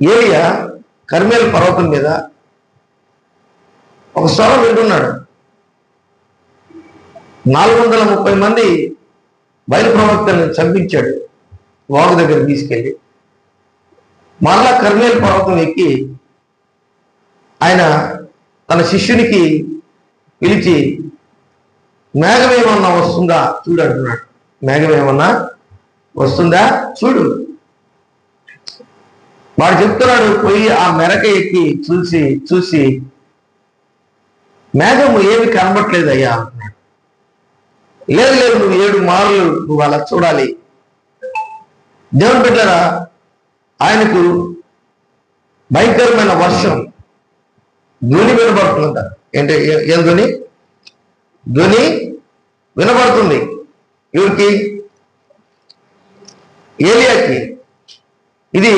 ఏలియా కర్మేలు పర్వతం మీద ఒక స్వరం వింటున్నాడు. 430 మంది బయలు ప్రవక్తలను చంపించాడు. వాగు దగ్గర తీసుకెళ్ళి మరలా కర్మేలు పర్వతం ఎక్కి ఆయన తన శిష్యునికి పిలిచి మేఘం ఏమన్నా వస్తుందా చూడు అంటున్నాడు. మేఘం ఏమన్నా వస్తుందా చూడు. వాడు చెప్తున్నాడు, పోయి ఆ మెరక ఎక్కి చూసి మేఘము ఏమి కనబట్లేదు అయ్యా అంటున్నాడు. లేదు నువ్వు 7 మార్లు నువ్వు అలా చూడాలి. దేవుని బిడ్డలారా, ఆయనకు భయంకరమైన వర్షం ధ్వని వినబడుతుందంట. ఏంటి ఏం ధ్వని? ధ్వని వినబడుతుంది. ఎవరికి? ఏలియాకి. ఇది